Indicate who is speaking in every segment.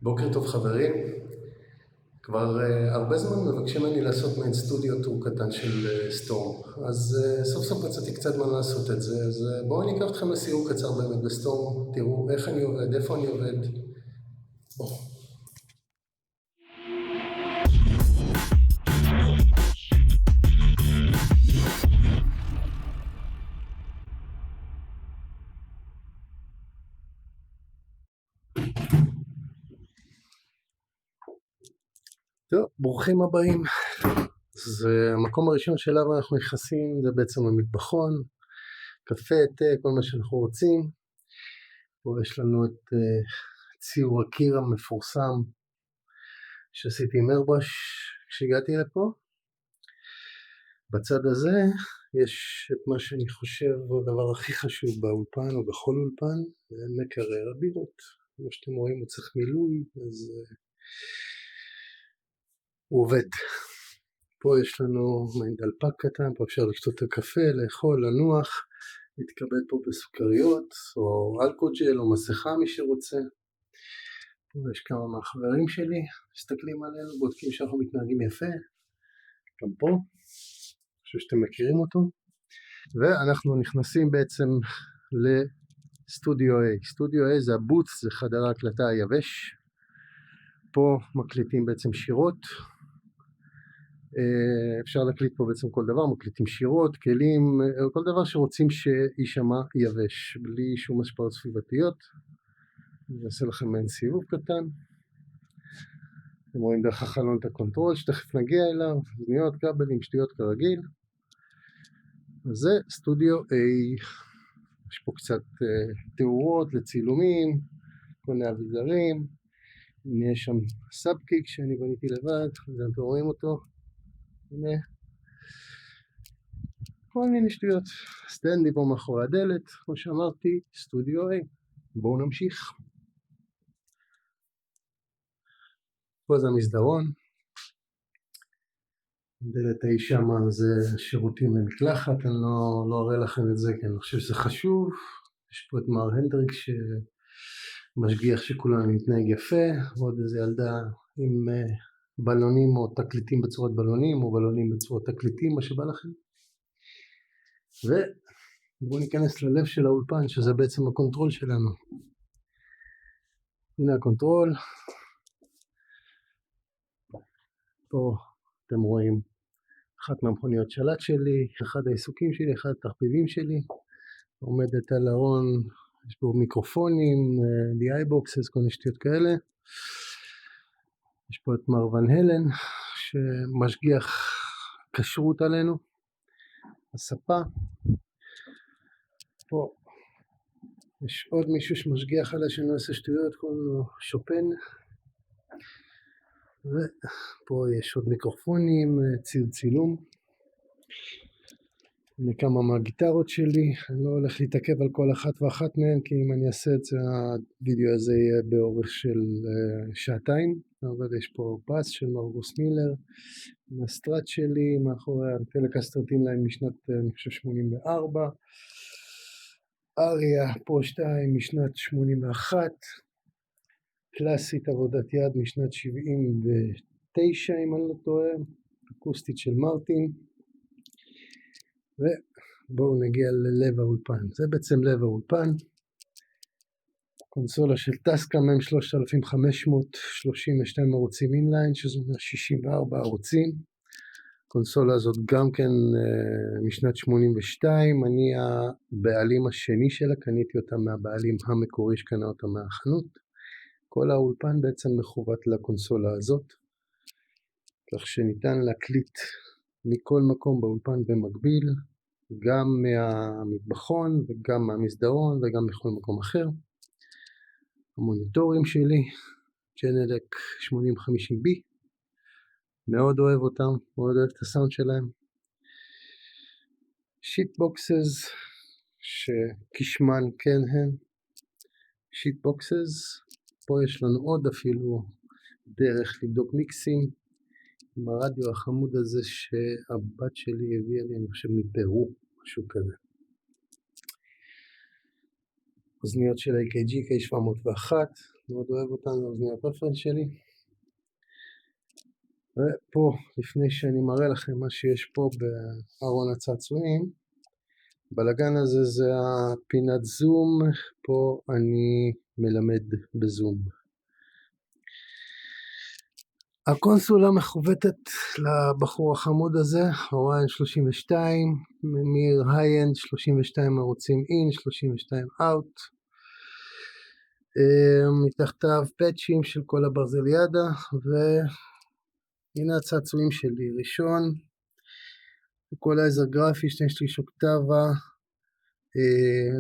Speaker 1: בוקר טוב חברים, כבר הרבה זמן מבקשים ממני לעשות מעין סטודיו טור קטן של סטורם, אז סוף סוף מצאתי קצת מה לעשות את זה, אז בואו אני אקח אתכם לסיור קצר באמת בסטורם, תראו איך אני עובד, איפה אני עובד. בואו. טוב, ברוכים הבאים. אז המקום הראשון שלנו אנחנו נכנסים זה בעצם המטבחון, קפה, תה, כל מה שאנחנו רוצים. פה יש לנו את ציור הקיר המפורסם שעשיתי עם איירבראש כשהגעתי לפה. בצד הזה יש את מה שאני חושב הוא הדבר הכי חשוב באולפן או בכל אולפן, זה מקרר הבירות. כמו שאתם רואים הוא צריך מילוי, אז הוא עובד. פה יש לנו מעין דלפק קטן, פה אפשר לשתות את הקפה, לאכול, לנוח, להתכבד פה בסוכריות או אלכוג'ל או מסכה מי שרוצה. פה יש כמה מהחברים שלי, מסתכלים עלינו, בודקים שאנחנו מתנהגים יפה, גם פה. אני חושב שאתם מכירים אותו, ואנחנו נכנסים בעצם לסטודיו A. סטודיו A זה הבוץ, זה חדר ההקלטה היבש. פה מקליטים בעצם שירות, אפשר להקליט פה בעצם כל דבר, מקליטים שירות, כלים, כל דבר שרוצים שישמע יבש, בלי שום השפעות סביבתיות. אני אעשה לכם מעין סיבוב קטן. אתם רואים דרך החלון את הקונטרול שתכף נגיע אליו, זניות, כבלים, שטויות כרגיל. אז זה סטודיו A. יש פה קצת תאורות לצילומים, כל מיני אביזרים. הנה יש שם סאבקיק שאני בניתי לבד, אתם רואים אותו. הנה. כל מיני שטויות. סטנדי פה מאחורי הדלת, כמו שאמרתי, סטודיו A. בואו נמשיך. פה זה המסדרון. דלת אי שמה זה שירותים למקלחת, אני לא אראה לכם את זה כי אני חושב שזה חשוב. יש פה את מר הנדריק שמשגיח שכולנו נתנהג יפה, ועוד איזה ילדה עם בלונים או תקליטים בצורת בלונים או בלונים בצורת תקליטים, מה שבא לכם. ובואו ניכנס ללב של האולפן שזה בעצם הקונטרול שלנו. הנה הקונטרול. פה אתם רואים אחת מהמכוניות שלט שלי, אחד העיסוקים שלי, אחד התחביבים שלי. עומדת על הארון, יש פה מיקרופונים, DI boxes, כל מיני שטויות כאלה. יש פה את מר ון הלן שמשגיח כשרות עלינו, הספה. פה יש עוד מישהו שמשגיח עליה שאני לא עושה שטויות, קוראים לו שופן. ופה יש עוד מיקרופונים, ציוד צילום. הנה כמה מהגיטרות שלי, אני לא הולך להתעכב על כל אחת ואחת מהן, כי אם אני אעשה את זה, הווידאו הזה יהיה באורך של שעתיים. אבל יש פה בס של מרגוס מילר, הסטרט שלי מאחורי הטלקסטר טינליין משנת, אני חושב, 84. אריה פה 2 משנת 81. קלאסית עבודת יד משנת 79 אם אני לא טועה, אקוסטית של מרטין. ובואו נגיע ללב האולפן, זה בעצם לב האולפן. קונסולה של טסקה M3532 ערוצים אינליין, שזו 64 ערוצים. קונסולה הזאת גם כן משנת 82, אני הבעלים השני שלה, קניתי אותה מהבעלים המקורי שקנה אותה מהחנות. כל האולפן בעצם מכוות לקונסולה הזאת, כך שניתן להקליט מכל מקום באולפן במקביל, גם מהמטבחון וגם מהמסדרון וגם מכל מקום אחר. המוניטורים שלי, ג'נלק 8050B, מאוד אוהב אותם, מאוד אוהב את הסאונד שלהם. שיטבוקסס, שכשמן כן הן, שיטבוקסס. פה יש לנו עוד אפילו דרך לבדוק מיקסים, עם הרדיו החמוד הזה שהבת שלי הביאה לי, אני חושב מפרו, משהו כזה. אוזניות של AKG K701, מאוד אוהב אותן, זה אוזניות רפרנס שלי. ופה, לפני שאני מראה לכם מה שיש פה בארון הצעצועים, בלגן הזה זה הפינת זום, פה אני מלמד בזום. הקונסולה מכוותת לבחור החמוד הזה, אוריין 32, ממיר היי-אנד 32 ערוצים אין, 32 אאוט. מתחתיו פאצ'ים של כל הברזליאדה, והנה הצעצועים שלי. ראשון, אקוולייזר גרפי 2/3 אוקטבה,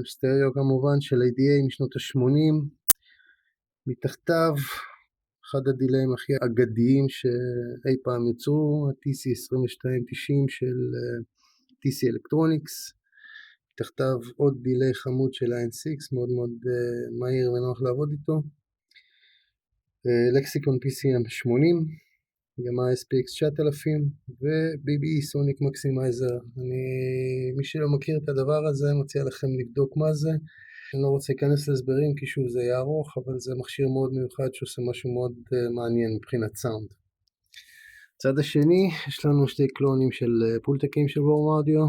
Speaker 1: סטריאו כמובן של ADA משנות ה-80. מתחתיו אחד הדיליים הכי אגדיים שאי פעם יצאו, ה-TC2290 של TC Electronics. מתחתיו עוד דיליי חמוד של ה-N6, מאוד מאוד מהיר ונוח לעבוד איתו. לקסיקון PCM 80, גם ה-SPX 9000 ו-BBE סוניק מקסימייזר. מי שלא מכיר את הדבר הזה, מציע לכם לבדוק מה זה. אני לא רוצה להיכנס להסברים כי שוב זה יהיה ארוך, אבל זה מכשיר מאוד מיוחד שעושה משהו מאוד מעניין מבחינת סאונד. צד השני יש לנו שתי קלונים של פולטקים של וורם אודיו,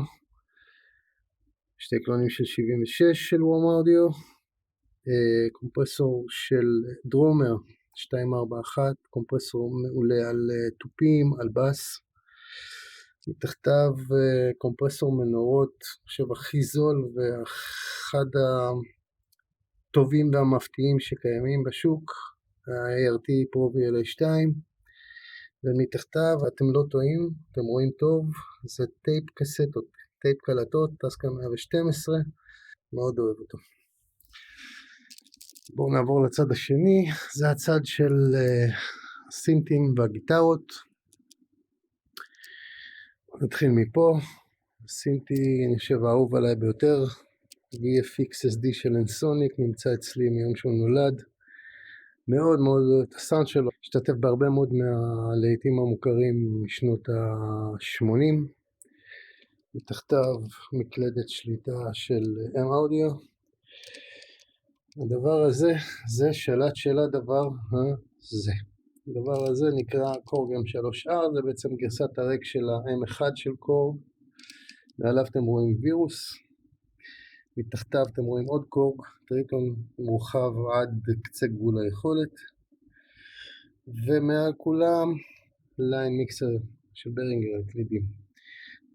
Speaker 1: שתי קלונים של 76 של וורם אודיו, קומפרסור של דרומר 241, קומפרסור מעולה על טופים, על בס. מתחתיו קומפרסור מנורות, אני חושב הכי זול ואחד הטובים והמפתיעים שקיימים בשוק, ה-ART Pro VLA2. ומתחתיו, אתם לא טועים, אתם רואים טוב, זה טייפ קסטות, טייפ קלטות, טסקה 112, מאוד אוהב אותו. בואו נעבור לצד השני, זה הצד של הסינטים והגיטרות. נתחיל מפה, הסינטי נשב האהוב עליי ביותר, VFX SD של Ensoniq, נמצא אצלי מיום שהוא נולד, מאוד מאוד את הסאונד שלו, השתתף בהרבה מאוד מהלהיטים המוכרים משנות ה-80, מתחתיו מקלדת שליטה של M-Audio. הדבר הזה, זה שלט של הדבר הזה. הדבר הזה נקרא קורג M3R, זה בעצם גרסת הרק של ה-M1 של קורג. מעליו אתם רואים וירוס, מתחתיו אתם רואים עוד קורג, טריטון מורחב עד קצה גבול היכולת, ומעל כולם ליין מיקסר של ברינגר הקלידים.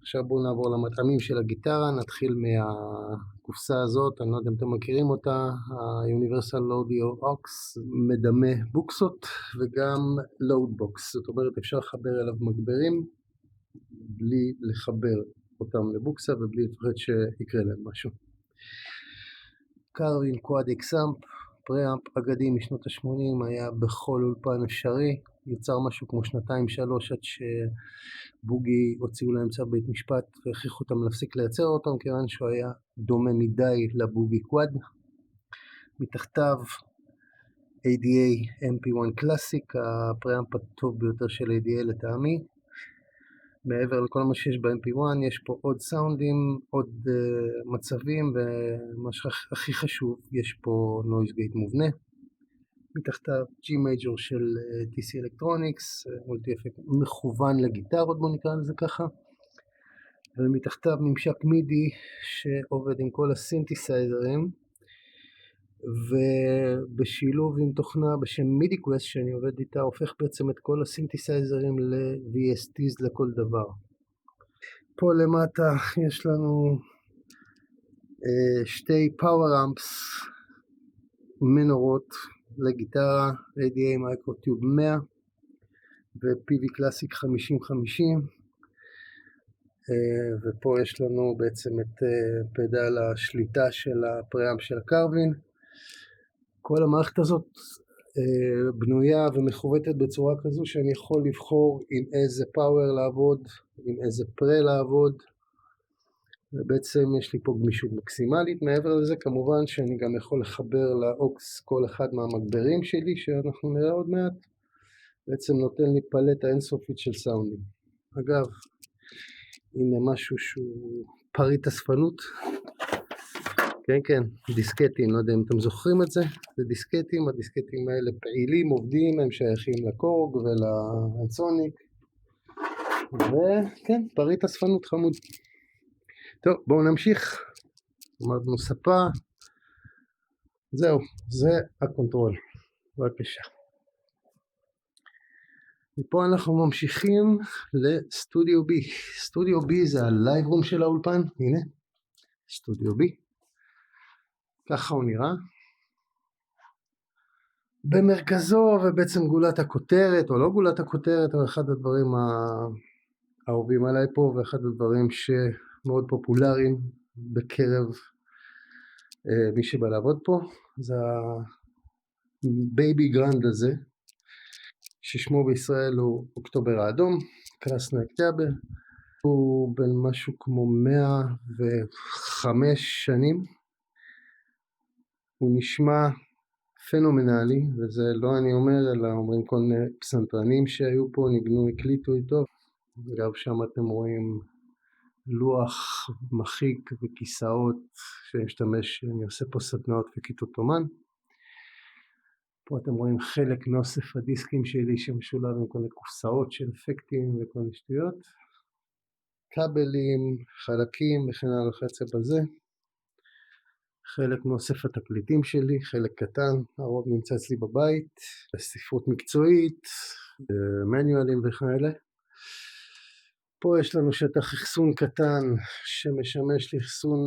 Speaker 1: עכשיו בואו נעבור למטעמים של הגיטרה, נתחיל מהקופסה הזאת, אני לא יודע אם אתם מכירים אותה, ה-Universal Audio Aux מדמה בוקסות וגם לואודבוקס, זאת אומרת אפשר לחבר אליו מגברים בלי לחבר אותם לבוקסה ובלי לפחד שיקרה להם משהו. קרווין קוואד אקסאמפ, פריאמפ אגדי משנות ה-80, היה בכל אולפן אפשרי, יוצר משהו כמו 2-3 עד שבוגי הוציאו להם צו בית משפט והכריחו אותם להפסיק לייצר אותם כיוון שהוא היה דומה מדי לבוגי קוואד. מתחתיו ADA MP1 קלאסיק, הפריאמפ הטוב ביותר של ADA לטעמי. מעבר לכל מה שיש ב-MP1 יש פה עוד סאונדים, עוד מצבים, ומה שהכי חשוב יש פה נויז גייט מובנה. מתחתיו G Major של TC Electronics, מולטי אפקט מכוון לגיטרות, בוא נקרא לזה ככה. ומתחתיו ממשק מידי שעובד עם כל הסינתסייזרים, ובשילוב עם תוכנה בשם MIDI-Quest שאני עובד איתה, הופך בעצם את כל הסינתסייזרים ל-VSTs לכל דבר. פה למטה יש לנו שתי פאוור אמפס מנורות לגיטרה, ADA מייקרוטיוב 100 ו-PV קלאסיק 5050, ופה יש לנו בעצם את פדל השליטה של הפריאמפ של הקרווין. כל המערכת הזאת בנויה ומכוותת בצורה כזו שאני יכול לבחור עם איזה פאוור לעבוד, עם איזה פרה לעבוד, ובעצם יש לי פה גמישות מקסימלית. מעבר לזה כמובן שאני גם יכול לחבר לאוקס כל אחד מהמגברים שלי שאנחנו נראה עוד מעט, בעצם נותן לי פלטה אינסופית של סאונדים. אגב, הנה משהו שהוא פריט אספנות, כן, כן, דיסקטים, לא יודע אם אתם זוכרים את זה, זה דיסקטים, הדיסקטים האלה פעילים, עובדים, הם שייכים לקורג ולאנסוניק, וכן, פריט אספנות חמוד. טוב, בואו נמשיך, אמרנו ספה, זהו, זה הקונטרול, בבקשה. מפה אנחנו ממשיכים לסטודיו בי. סטודיו בי זה הלייב רום של האולפן, הנה, סטודיו בי. ככה הוא נראה. במרכזו ובעצם גולת הכותרת, או לא גולת הכותרת, אבל אחד הדברים האהובים עליי פה, ואחד הדברים שמאוד פופולריים בקרב מי שבא לעבוד פה, זה הבייבי גרנד הזה, ששמו בישראל הוא אוקטובר האדום, קרסנה אוקטובר. הוא בן משהו כמו 105 שנים. הוא נשמע פנומנלי, וזה לא אני אומר, אלא אומרים כל מיני פסנתרנים שהיו פה, ניגנו, הקליטו איתו. אגב, שם אתם רואים לוח מחיק וכיסאות אני עושה פה סדנאות וכיתות אומן. פה אתם רואים חלק מאוסף הדיסקים שלי שמשולב עם כל מיני קופסאות של אפקטים וכל מיני שטויות. כבלים, חלקים וכן הלאה וכיוצא בזה. חלק מאוסף התקליטים שלי, חלק קטן, הרוב נמצא אצלי בבית, ספרות מקצועית, מניואלים וכאלה. פה יש לנו שטח אחסון קטן שמשמש לאחסון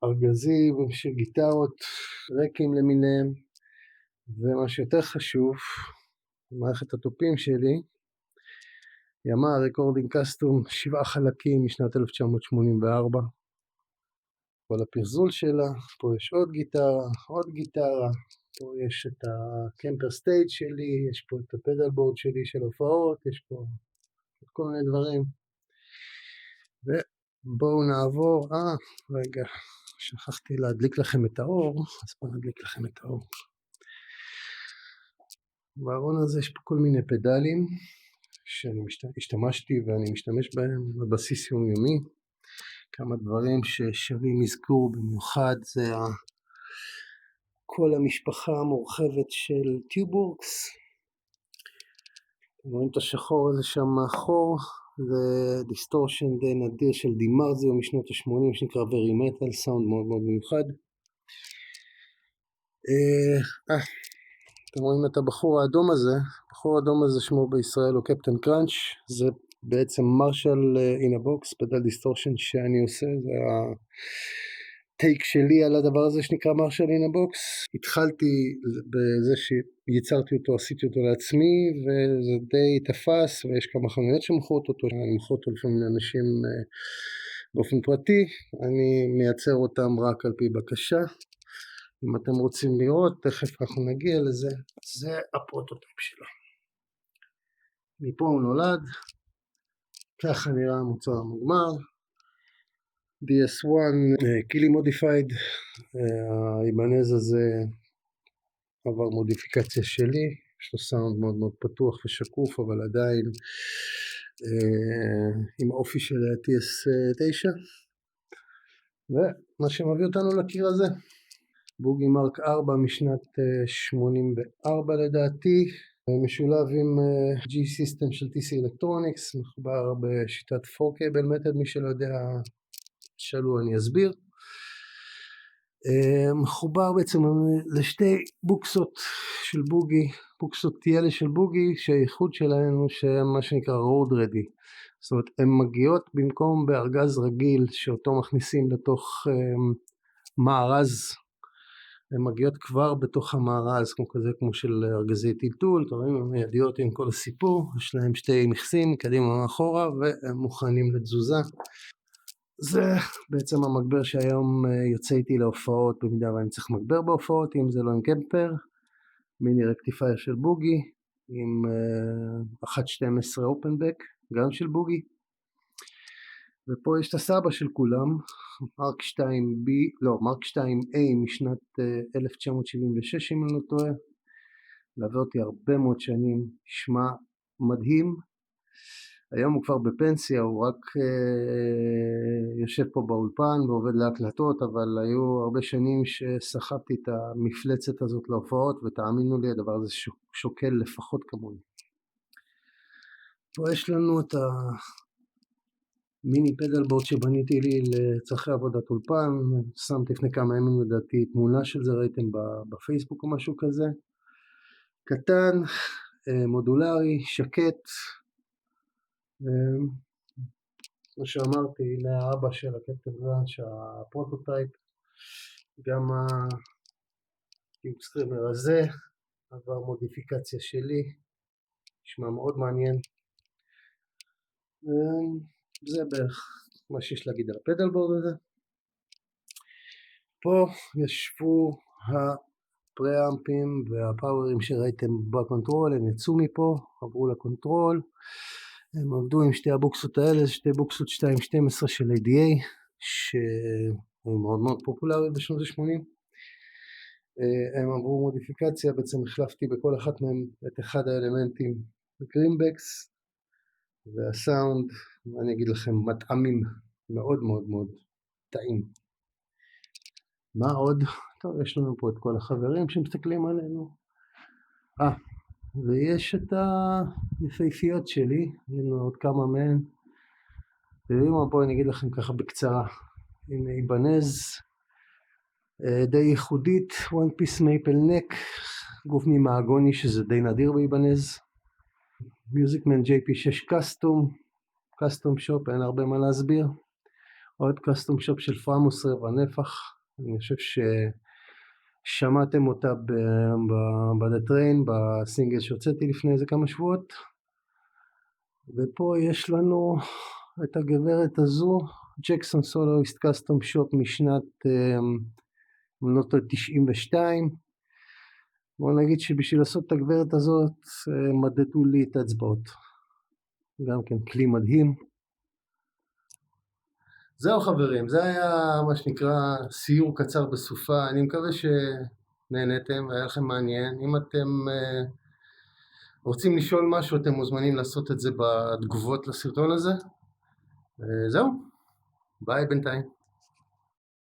Speaker 1: ארגזים של גיטרות, רקים למיניהם, ומה שיותר חשוב, מערכת התופים שלי, ימה רקורדינג קסטום 7 חלקים משנת 1984, כל הפרזול שלה, פה יש עוד גיטרה, פה יש את הקמפר סטייג' שלי, יש פה את הפדל בורד שלי של הופעות, יש פה כל מיני דברים. ובואו נעבור, רגע, שכחתי להדליק לכם את האור, אז בואו נדליק לכם את האור. בארון הזה יש פה כל מיני פדלים, שאני השתמשתי ואני משתמש בהם בבסיס יומיומי. כמה דברים ששווים מזכור במיוחד זה כל המשפחה המורחבת של טיובורקס. רואים את השחור הזה שם מאחור, זה דיסטורשן די נדיר של דימרזיו משנות ה-80 שנקרא Very Metal, סאונד מאוד מאוד מיוחד. אתם רואים את הבחור האדום הזה, הבחור האדום הזה שמו בישראל הוא קפטן קראנץ', זה בעצם מרשל אין הבוקס, פדל דיסטורשן שאני עושה, זה הטייק שלי על הדבר הזה שנקרא מרשל אין הבוקס. התחלתי בזה שיצרתי אותו, עשיתי אותו לעצמי, וזה די תפס, ויש כמה חנויות שמוכרות אותו, אני מוכר אותו לפעמים לאנשים באופן פרטי, אני מייצר אותם רק על פי בקשה. אם אתם רוצים לראות, תכף אנחנו נגיע לזה, זה הפרוטוטייפ שלו. מפה הוא נולד, ככה נראה המוצר המוגמר, DS1, קילי מודיפייד, האיבנז הזה עבר מודיפיקציה שלי, יש לו סאונד מאוד מאוד פתוח ושקוף, אבל עדיין עם האופי של TS9, ומה שמביא אותנו לקיר הזה, בוגי מרק 4 משנת 84 לדעתי, משולב עם G-System של TC Electronics, מחובר בשיטת 4K מטד, מי שלא יודע, שאלו אני אסביר. מחובר בעצם לשתי בוקסות של בוגי, בוקסות תיאלה של בוגי, שהייחוד שלהן הוא מה שנקרא road ready. זאת אומרת, הן מגיעות במקום בארגז רגיל שאותו מכניסים לתוך מארז, הן מגיעות כבר בתוך המארז, כמו של ארגזי טלטול, אתם רואים, הן מיידיות עם כל הסיפור, יש להם שתי מכסים, קדימה מאחורה, והם מוכנים לתזוזה. זה בעצם המגבר שהיום יוצא איתי להופעות, במידה ואני צריך מגבר בהופעות, אם זה לא עם קמפר, מיני רקטיפייר של בוגי, עם 1.12 אופנבק, גם של בוגי. ופה יש את הסבא של כולם, מרק 2A משנת 1976 אם אני לא טועה, לווה אותי הרבה מאוד שנים, נשמע מדהים. היום הוא כבר בפנסיה, הוא רק יושב פה באולפן ועובד להקלטות, אבל היו הרבה שנים שסחבתי את המפלצת הזאת להופעות, ותאמינו לי, הדבר הזה שוקל לפחות כמוני. פה יש לנו את המיני פדלבורד שבניתי לי לצרכי עבודת אולפן, שמתי לפני כמה ימים לדעתי תמונה של זה, ראיתם בפייסבוק או משהו כזה, קטן, מודולרי, שקט, כמו שאמרתי, לאבא של הקטן שהפרוטוטייפ, גם הקיוקסטרימר הזה עבר מודיפיקציה שלי, נשמע מאוד מעניין. זה בערך מה שיש להגיד על הפדלבורד הזה. פה ישבו הפריאמפים והפאוורים שראיתם בקונטרול, הם יצאו מפה, עברו לקונטרול, הם עבדו עם שתי הבוקסות האלה, שתי בוקסות 2.12 של ADA, שהן מאוד מאוד פופולריות בשנות ה-80. הם עברו מודיפיקציה, בעצם החלפתי בכל אחת מהם את אחד האלמנטים בגרינבקס, והסאונד, אני אגיד לכם, מטעמים מאוד מאוד מאוד טעים. מה עוד? טוב, יש לנו פה את כל החברים שמסתכלים עלינו. ויש את היפהפיות שלי, יש עוד כמה מהן. בואו אני אגיד לכם ככה בקצרה. הנה איבנז, די ייחודית, one piece maple neck, גוף ממאגוני שזה די נדיר באיבנז. מיוזיקמן JP6 קסטום שופ, אין הרבה מה להסביר. עוד קסטום שופ של פרמוס רבע נפח, אני חושב ששמעתם אותה בדטריין, בסינגל שהוצאתי לפני איזה כמה שבועות. ופה יש לנו את הגברת הזו, ג'קסון סולויסט קסטום שופ משנת 92. בואו נגיד שבשביל לעשות את הגברת הזאת מדדו לי את האצבעות. גם כן כלי מדהים. זהו חברים, זה היה מה שנקרא סיור קצר בסופה. אני מקווה שנהנתם והיה לכם מעניין. אם אתם רוצים לשאול משהו, אתם מוזמנים לעשות את זה בתגובות לסרטון הזה. זהו, ביי בינתיים.